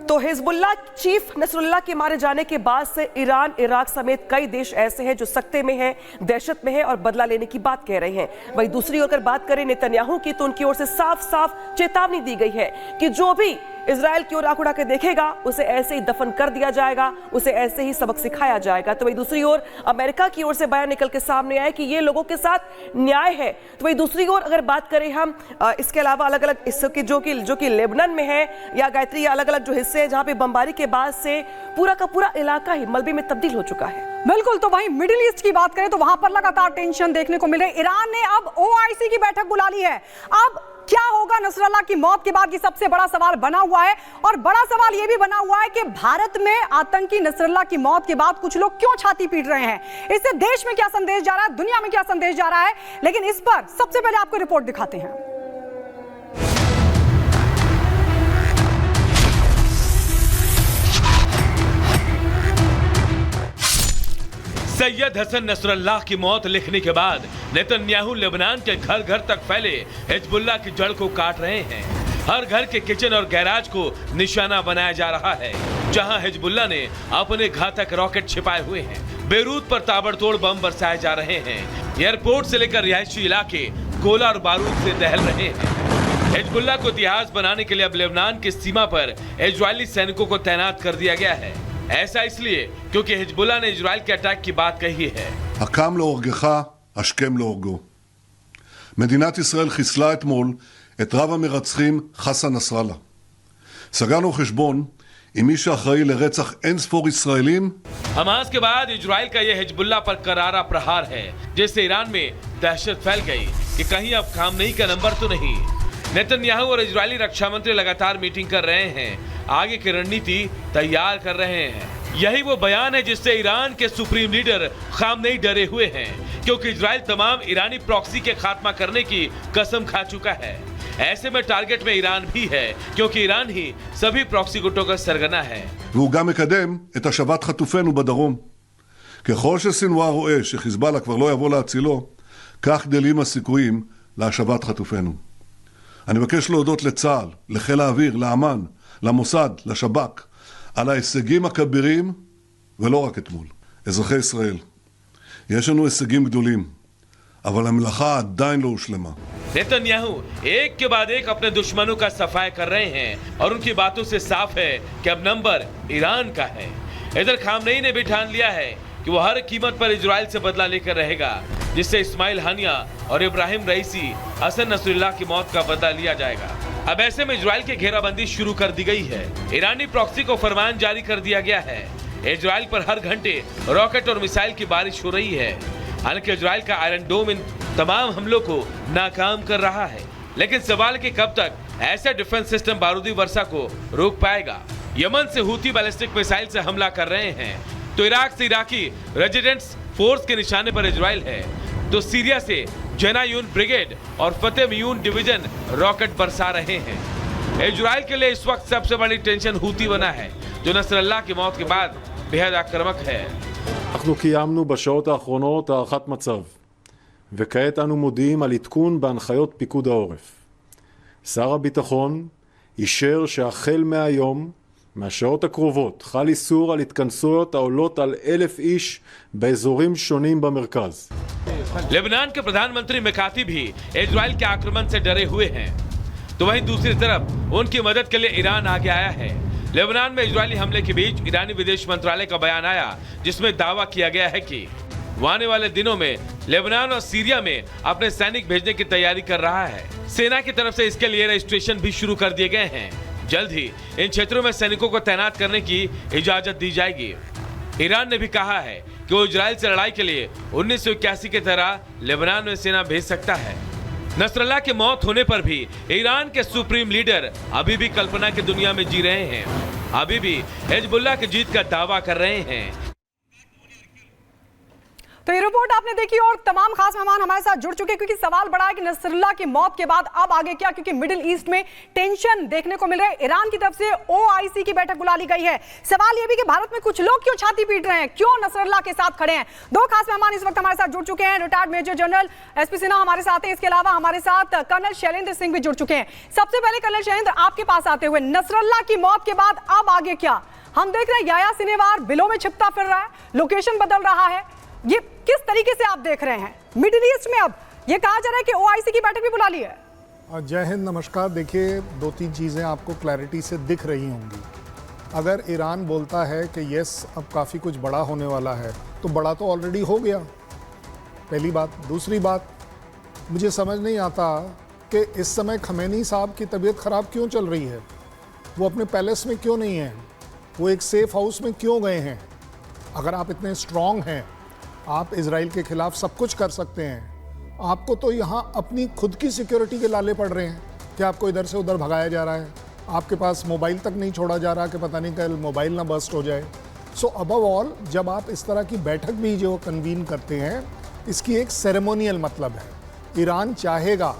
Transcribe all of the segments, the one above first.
तो Hezbollah chief Nasrallah के मारे जाने के बाद से ईरान, इराक समेत कई देश ऐसे हैं जो सख्ते में हैं, दहशत में हैं और बदला लेने की बात कह रहे हैं। वहीं दूसरी ओर अगर बात करें नेतन्याहू की, तो उनकी ओर से साफ साफ चेतावनी दी गई है कि जो भी इजराइल की ओर आंख उठा के देखेगा उसे ऐसे ही दफन कर दिया जाएगा, उसे ऐसे ही सबक सिखाया जाएगा। तो वही दूसरी ओर अमेरिका की ओर से बयान निकल के सामने आया कि ये लोगों के साथ न्याय है। तो वही दूसरी ओर अगर बात करें हम इसके अलावा अलग अलग हिस्सों की जो कि लेबनान में है या गायत्री या अलग अलग जो हिस्से हैं जहां पे बमबारी के बाद से पूरा का पूरा इलाका ही मलबे में तब्दील हो चुका है। बिल्कुल। तो वहीं मिडिल ईस्ट की बात करें तो वहां पर लगातार टेंशन देखने को मिल रही है। ईरान ने अब ओआईसी की बैठक बुला ली है। अब क्या होगा नसरल्लाह की मौत के बाद, ये सबसे बड़ा सवाल बना हुआ है। और बड़ा सवाल यह भी बना हुआ है कि भारत में आतंकी नसरल्लाह की मौत के बाद कुछ लोग क्यों छाती पीट रहे हैं। इससे देश में क्या संदेश जा रहा है, दुनिया में क्या संदेश जा रहा है, लेकिन इस पर सबसे पहले आपको रिपोर्ट दिखाते हैं। सैयद हसन नसरल्लाह की मौत लिखने के बाद नेतन्याहू लेबनान के घर घर तक फैले हिजबुल्लाह की जड़ को काट रहे हैं। हर घर के किचन और गैराज को निशाना बनाया जा रहा है जहां हिजबुल्लाह ने अपने घातक रॉकेट छिपाए हुए हैं। बेरूत पर ताबड़तोड़ बम बरसाए जा रहे हैं। एयरपोर्ट से लेकर रिहायशी इलाके गोला और बारूद से दहल रहे हैं। हिजबुल्लाह को इतिहास बनाने के लिए अब लेबनान की सीमा पर इजरायली सैनिकों को तैनात कर दिया गया है। ऐसा इसलिए क्योंकि हिजबुल्लाह ने इजराइल के अटैक की बात कही है। הקם להורגך, השכם להורגו. מדינת ישראל חיסלה אתמול את רב המרצחים חסן נסראללה. סגרנו חשבון עם מי שאחראי לרצח אין ספור ישראלים. हमास के बाद इजराइल का यह हिजबुल्लाह पर करारा प्रहार है, जिससे ईरान में दहशत फैल गई कि कहीं अब खामनेई का नंबर तो नहीं। नेतन्याहू और इजरायली रक्षा मंत्री लगातार मीटिंग कर रहे हैं, आगे की रणनीति तैयार कर रहे हैं। यही वो बयान है जिससे ईरान के सुप्रीम लीडर खामनेई डरे हुए हैं, क्योंकि इजराइल तमाम ईरानी प्रॉक्सी के खात्मा करने की कसम खा चुका है। ऐसे में टारगेट में ईरान भी है, क्योंकि ईरान ही सभी प्रॉक्सी गुटों का सरगना है। והוא גם מקדם את השבת חטופינו בדרום. ככל שסנוואר רואה שחיזבאללה כבר לא יבוא להצילו, כך גדלים הסיכויים להשבת חטופינו. אני מבקש להודות לצה"ל, לחיל האוויר, לאמ"ן, למוסד, לשב"כ, על ההישגים הכבירים, ולא רק אתמול. אזרחי ישראל, יש לנו הישגים גדולים, אבל המלאכה עדיין לא הושלמה. नेतन्याहू एक के बाद एक अपने दुश्मनों का सफाई कर रहे हैं और उनकी बातों से साफ है कि अब नंबर ईरान का है। इधर खामनेई ने भी ठान लिया है कि वो हर कीमत पर इजराइल से बदला लेकर रहेगा, जिससे इस्माइल हानिया और इब्राहिम रईसी, हसन नसरुल्लाह की मौत का बदला लिया जाएगा। अब ऐसे में इजराइल की घेराबंदी शुरू कर दी गई है। ईरानी प्रॉक्सी को फरमान जारी कर दिया गया है। इजराइल पर हर घंटे रॉकेट और मिसाइल की बारिश हो रही है। हालांकि इजराइल का आयरन डोम इन तमाम हमलों को नाकाम कर रहा है, लेकिन सवाल कि कब तक ऐसा डिफेंस सिस्टम बारूदी वर्षा को रोक पाएगा। यमन से हूती बैलिस्टिक मिसाइल से हमला कर रहे हैं, तो इराक से इराकी रेजिडेंट्स फोर्स के निशाने पर इजराइल है, तो सीरिया से जनायून ब्रिगेड और फतेहमयून डिवीजन रॉकेट बरसा रहे हैं। इजराइल के लिए इस वक्त सबसे बड़ी टेंशन हूती बना है, जो नसरल्लाह की मौत के बाद बेहद आक्रामक है। אנחנו קיימנו בשעות האחרונות הערכת מצב, וכעת אנו מודיעים על עדכון בהנחיות פיקוד העורף. שר הביטחון אישר שהחל מהיום, מהשעות הקרובות, חל איסור על התכנסויות העולות על 1,000 איש באזורים שונים במרכז. लेबनान के प्रधानमंत्री मेकाती भी इजराइल के आक्रमण से डरे हुए हैं, तो वहीं दूसरी तरफ उनकी मदद के लिए ईरान आगे आया है। लेबनान में इजरायली हमले के बीच ईरानी विदेश मंत्रालय का बयान आया, जिसमें दावा किया गया है कि वो आने वाले दिनों में लेबनान और सीरिया में अपने सैनिक भेजने की तैयारी कर रहा है। सेना की तरफ से इसके लिए रजिस्ट्रेशन भी शुरू कर दिए गए हैं। जल्द ही इन क्षेत्रों में सैनिकों को तैनात करने की इजाजत दी जाएगी। ईरान ने भी कहा है कि वो इजराइल से लड़ाई के लिए 1981 की तरह लेबनान में सेना भेज सकता है। नसरल्लाह की मौत होने पर भी ईरान के सुप्रीम लीडर अभी भी कल्पना की दुनिया में जी रहे हैं, अभी भी हिजबुल्लाह की जीत का दावा कर रहे हैं। तो ये रिपोर्ट आपने देखी और तमाम खास मेहमान हमारे साथ जुड़ चुके हैं, क्योंकि सवाल बड़ा है कि नसरुल्लाह की मौत के बाद अब आगे क्या, क्योंकि मिडिल ईस्ट में टेंशन देखने को मिल रहा है। ईरान की तरफ से ओआईसी की बैठक बुला ली गई है। सवाल यह भी कि भारत में कुछ लोग क्यों छाती पीट रहे हैं, क्यों नसरुल्लाह के साथ खड़े हैं। दो खास मेहमान इस वक्त हमारे साथ जुड़ चुके हैं। Retired major general SP Sinha हमारे साथ हैं, इसके अलावा हमारे साथ कर्नल शैलेंद्र सिंह भी जुड़ चुके हैं। सबसे पहले कर्नल शैलेंद्र, आपके पास आते हुए, नसरुल्लाह की मौत के बाद अब आगे क्या? हम देख रहे हैं याया सिनेवार बिलों में छिपता फिर रहा है, लोकेशन बदल रहा है, ये किस तरीके से आप देख रहे हैं मिडिल ईस्ट में? अब ये कहा जा रहा है कि ओआईसी की बैठक भी बुला ली है। जय हिंद, नमस्कार। देखिए, दो तीन चीज़ें आपको क्लैरिटी से दिख रही होंगी। अगर ईरान बोलता है कि यस अब काफ़ी कुछ बड़ा होने वाला है, तो बड़ा तो ऑलरेडी हो गया, पहली बात। दूसरी बात, मुझे समझ नहीं आता कि इस समय खमैनी साहब की तबीयत ख़राब क्यों चल रही है, वो अपने पैलेस में क्यों नहीं हैं, वो एक सेफ हाउस में क्यों गए हैं? अगर आप इतने स्ट्रॉन्ग हैं, आप इजराइल के खिलाफ सब कुछ कर सकते हैं, आपको तो यहाँ अपनी खुद की सिक्योरिटी के लाले पड़ रहे हैं कि आपको इधर से उधर भगाया जा रहा है, आपके पास मोबाइल तक नहीं छोड़ा जा रहा कि पता नहीं कल मोबाइल ना बस्ट हो जाए। सो अबव ऑल, जब आप इस तरह की बैठक भी जो कन्वीन करते हैं, इसकी एक सेरेमोनियल मतलब है। ईरान चाहेगा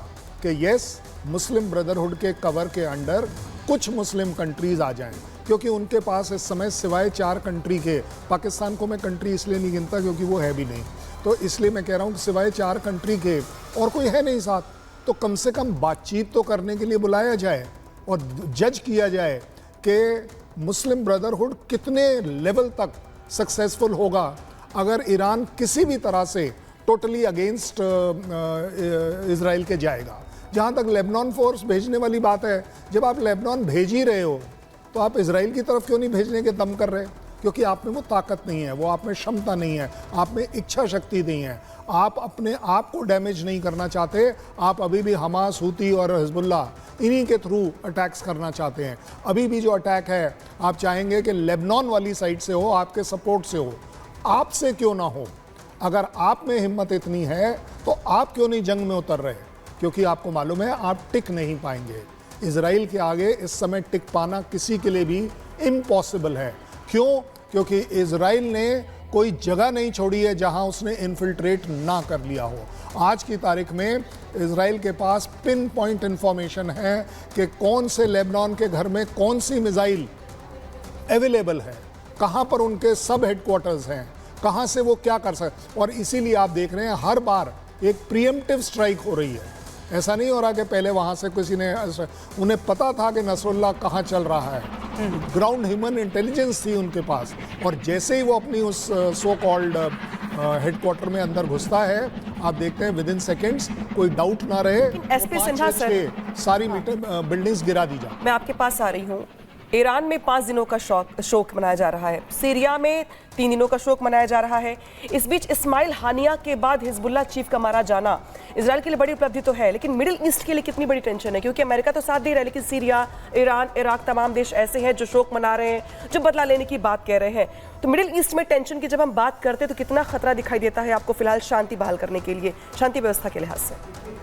कि यस, मुस्लिम ब्रदरहुड के कवर के अंडर कुछ मुस्लिम कंट्रीज़ आ जाएं, क्योंकि उनके पास इस समय सिवाय 4 कंट्री के, पाकिस्तान को मैं कंट्री इसलिए नहीं गिनता क्योंकि वो है भी नहीं, तो इसलिए मैं कह रहा हूँ कि सिवाय 4 कंट्री के और कोई है नहीं साथ, तो कम से कम बातचीत तो करने के लिए बुलाया जाए और जज किया जाए कि मुस्लिम ब्रदरहुड कितने लेवल तक सक्सेसफुल होगा अगर ईरान किसी भी तरह से टोटली अगेंस्ट इजराइल के जाएगा। जहाँ तक लेबनान फोर्स भेजने वाली बात है, जब आप लेबनान भेज ही रहे हो तो आप इजराइल की तरफ क्यों नहीं भेजने के दम कर रहे? क्योंकि आप में वो ताकत नहीं है, वो आप में क्षमता नहीं है, आप में इच्छा शक्ति नहीं है, आप अपने आप को डैमेज नहीं करना चाहते। आप अभी भी हमास, हूती और हिजबुल्लाह इन्हीं के थ्रू अटैक्स करना चाहते हैं। अभी भी जो अटैक है आप चाहेंगे कि लेबनान वाली साइड से हो, आपके सपोर्ट से हो, आपसे क्यों ना हो। अगर आप में हिम्मत इतनी है तो आप क्यों नहीं जंग में उतर रहे? क्योंकि आपको मालूम है आप टिक नहीं पाएंगे। इजराइल के आगे इस समय टिक पाना किसी के लिए भी इम्पॉसिबल है। क्यों? क्योंकि इजराइल ने कोई जगह नहीं छोड़ी है जहां उसने इन्फिल्ट्रेट ना कर लिया हो। आज की तारीख में इजराइल के पास पिन पॉइंट इंफॉर्मेशन है कि कौन से लेबनान के घर में कौन सी मिसाइल अवेलेबल है, कहां पर उनके सब हेडक्वार्टर्स हैं, कहां से वो क्या कर सकते। और इसीलिए आप देख रहे हैं हर बार एक प्रीएम्प्टिव स्ट्राइक हो रही है। ऐसा नहीं हो रहा कि पहले वहाँ से किसी ने, उन्हें पता था कि नसरुल्लाह कहाँ चल रहा है, ग्राउंड ह्यूमन इंटेलिजेंस थी उनके पास, और जैसे ही वो अपनी उस सो कॉल्ड हेडक्वार्टर में अंदर घुसता है, आप देखते हैं विद इन सेकेंड्स, कोई डाउट ना रहे, एसपी सिन्हा सर, सारी बिल्डिंग्स गिरा दी जाए। मैं आपके पास आ रही हूँ। ईरान में 5 दिनों का शोक मनाया जा रहा है, सीरिया में 3 दिनों का शोक मनाया जा रहा है। इस बीच इस्माइल हानिया के बाद हिजबुल्लाह चीफ का मारा जाना इजराइल के लिए बड़ी उपलब्धि तो है, लेकिन मिडिल ईस्ट के लिए कितनी बड़ी टेंशन है? क्योंकि अमेरिका तो साथ दे रहा है, लेकिन सीरिया, ईरान, इराक, तमाम देश ऐसे हैं जो शोक मना रहे हैं, जो बदला लेने की बात कह रहे हैं। तो मिडिल ईस्ट में टेंशन की जब हम बात करते हैं तो कितना खतरा दिखाई देता है आपको फिलहाल शांति बहाल करने के लिए, शांति व्यवस्था के लिहाज से?